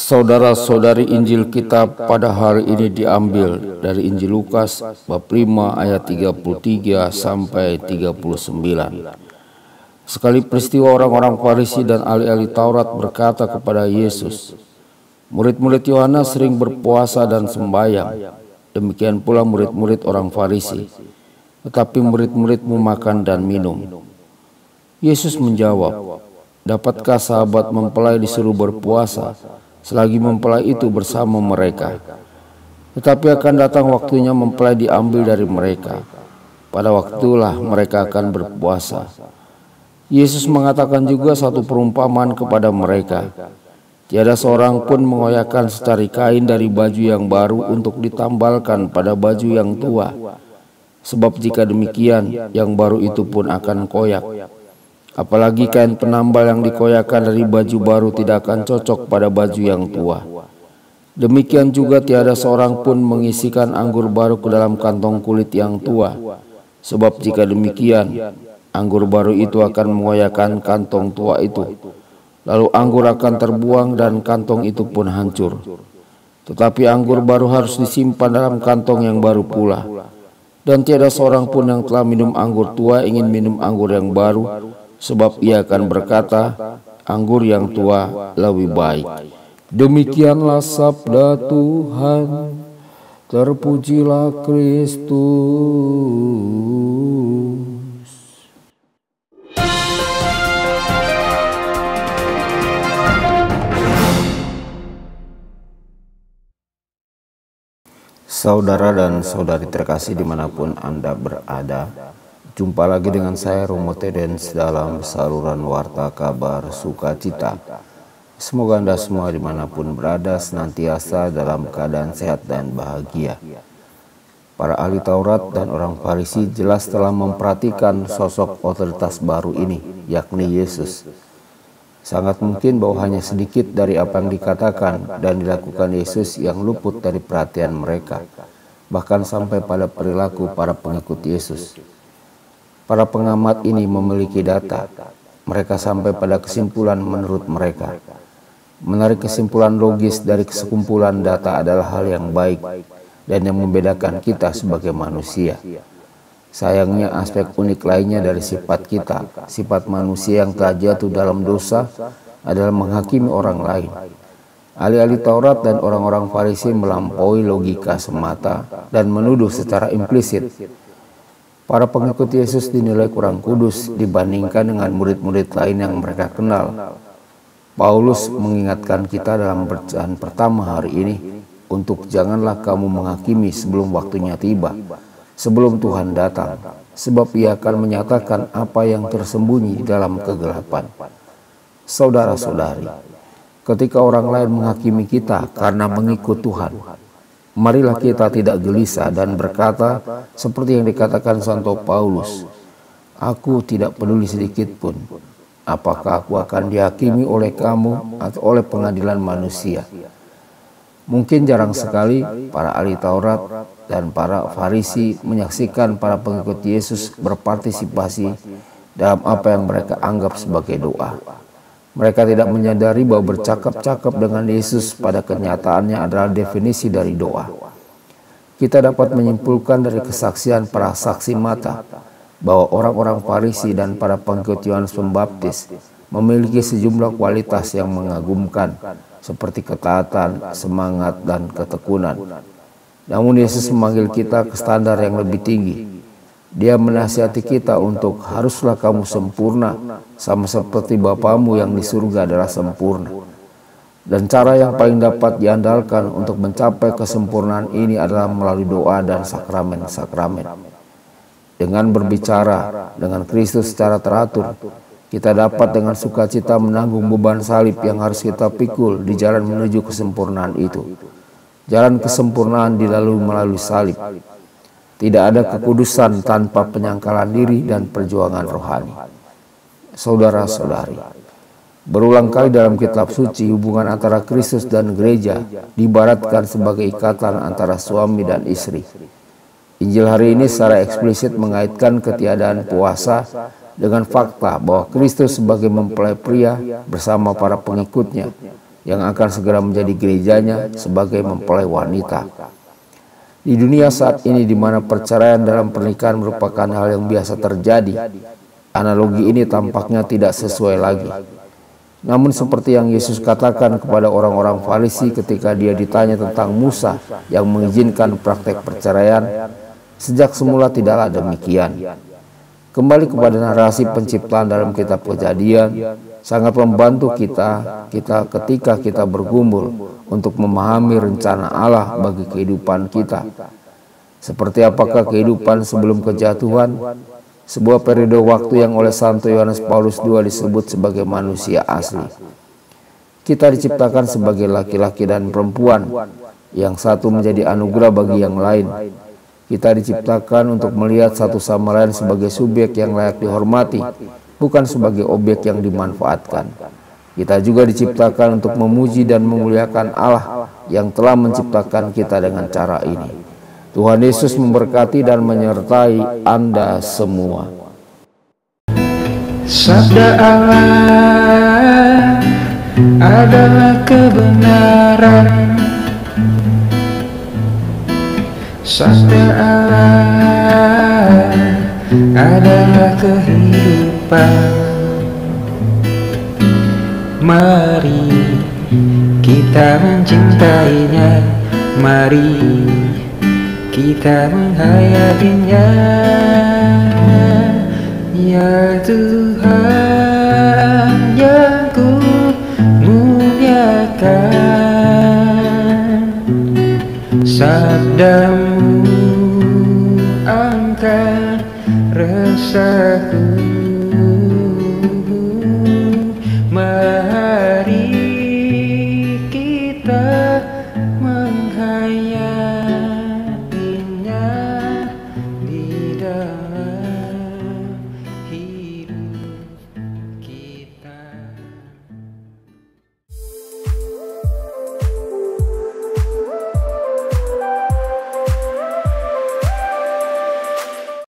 Saudara-saudari, Injil kita pada hari ini diambil dari Injil Lukas bab 5 ayat 33 sampai 39. Sekali peristiwa orang-orang Farisi dan ahli-ahli Taurat berkata kepada Yesus, "Murid-murid Yohanes sering berpuasa dan sembahyang, demikian pula murid-murid orang Farisi, tetapi murid-muridmu makan dan minum." Yesus menjawab, "Dapatkah sahabat mempelai disuruh berpuasa selagi mempelai itu bersama mereka? Tetapi akan datang waktunya mempelai diambil dari mereka. Pada waktulah mereka akan berpuasa." Yesus mengatakan juga satu perumpamaan kepada mereka. Tiada seorang pun mengoyakkan secari kain dari baju yang baru untuk ditambalkan pada baju yang tua. Sebab jika demikian, yang baru itu pun akan koyak. Apalagi kain penambal yang dikoyakkan dari baju baru tidak akan cocok pada baju yang tua. Demikian juga tiada seorang pun mengisikan anggur baru ke dalam kantong kulit yang tua. Sebab jika demikian, anggur baru itu akan mengoyakkan kantong tua itu. Lalu anggur akan terbuang dan kantong itu pun hancur. Tetapi anggur baru harus disimpan dalam kantong yang baru pula. Dan tiada seorang pun yang telah minum anggur tua ingin minum anggur yang baru, sebab ia akan berkata, anggur yang tua lebih baik. Demikianlah sabda Tuhan. Terpujilah Kristus. Saudara dan saudari terkasih dimanapun Anda berada, jumpa lagi dengan saya Romo Tedens dalam saluran Warta Kabar Sukacita. Semoga Anda semua dimanapun berada senantiasa dalam keadaan sehat dan bahagia. Para ahli Taurat dan orang Farisi jelas telah memperhatikan sosok otoritas baru ini, yakni Yesus. Sangat mungkin bahwa hanya sedikit dari apa yang dikatakan dan dilakukan Yesus yang luput dari perhatian mereka, bahkan sampai pada perilaku para pengikut Yesus. Para pengamat ini memiliki data. Mereka sampai pada kesimpulan menurut mereka. Menarik kesimpulan logis dari sekumpulan data adalah hal yang baik dan yang membedakan kita sebagai manusia. Sayangnya aspek unik lainnya dari sifat kita, sifat manusia yang telah jatuh dalam dosa, adalah menghakimi orang lain. Ahli-ahli Taurat dan orang-orang Farisi melampaui logika semata dan menuduh secara implisit. Para pengikut Yesus dinilai kurang kudus dibandingkan dengan murid-murid lain yang mereka kenal. Paulus mengingatkan kita dalam bacaan pertama hari ini untuk janganlah kamu menghakimi sebelum waktunya tiba, sebelum Tuhan datang, sebab Ia akan menyatakan apa yang tersembunyi di dalam kegelapan. Saudara-saudari, ketika orang lain menghakimi kita karena mengikut Tuhan, marilah kita tidak gelisah dan berkata seperti yang dikatakan Santo Paulus, "Aku tidak peduli sedikit pun, apakah aku akan dihakimi oleh kamu atau oleh pengadilan manusia." Mungkin jarang sekali para ahli Taurat dan para Farisi menyaksikan para pengikut Yesus berpartisipasi dalam apa yang mereka anggap sebagai doa. Mereka tidak menyadari bahwa bercakap-cakap dengan Yesus pada kenyataannya adalah definisi dari doa. Kita dapat menyimpulkan dari kesaksian para saksi mata bahwa orang-orang Farisi dan para pengikut Yohanes Pembaptis memiliki sejumlah kualitas yang mengagumkan, seperti ketaatan, semangat, dan ketekunan. Namun Yesus memanggil kita ke standar yang lebih tinggi. Dia menasihati kita untuk haruslah kamu sempurna, sama seperti Bapamu yang di surga adalah sempurna. Dan cara yang paling dapat diandalkan untuk mencapai kesempurnaan ini adalah melalui doa dan sakramen-sakramen. Dengan berbicara dengan Kristus secara teratur, kita dapat dengan sukacita menanggung beban salib yang harus kita pikul di jalan menuju kesempurnaan itu. Jalan kesempurnaan dilalui melalui salib. Tidak ada kekudusan tanpa penyangkalan diri dan perjuangan rohani. Saudara-saudari, berulang kali dalam kitab suci hubungan antara Kristus dan gereja diibaratkan sebagai ikatan antara suami dan istri. Injil hari ini secara eksplisit mengaitkan ketiadaan puasa dengan fakta bahwa Kristus sebagai mempelai pria bersama para pengikutnya yang akan segera menjadi gerejanya sebagai mempelai wanita. Di dunia saat ini di mana perceraian dalam pernikahan merupakan hal yang biasa terjadi, analogi ini tampaknya tidak sesuai lagi. Namun seperti yang Yesus katakan kepada orang-orang Farisi ketika dia ditanya tentang Musa yang mengizinkan praktek perceraian, sejak semula tidaklah demikian. Kembali kepada narasi penciptaan dalam kitab Kejadian, sangat membantu kita ketika kita bergumul untuk memahami rencana Allah bagi kehidupan kita. Seperti apakah kehidupan sebelum kejatuhan, sebuah periode waktu yang oleh Santo Yohanes Paulus II disebut sebagai manusia asli. Kita diciptakan sebagai laki-laki dan perempuan, yang satu menjadi anugerah bagi yang lain. Kita diciptakan untuk melihat satu sama lain sebagai subjek yang layak dihormati, bukan sebagai objek yang dimanfaatkan. Kita juga diciptakan untuk memuji dan memuliakan Allah yang telah menciptakan kita dengan cara ini. Tuhan Yesus memberkati dan menyertai Anda semua. Sabda Allah adalah kebenaran. Sabda Allah adalah kehidupan. Mari kita mencintainya, mari kita menghayatinya. Ya Tuhan yang ku muliakan, sabdamu angkat resahku. Mari kita menghayatinya di dalam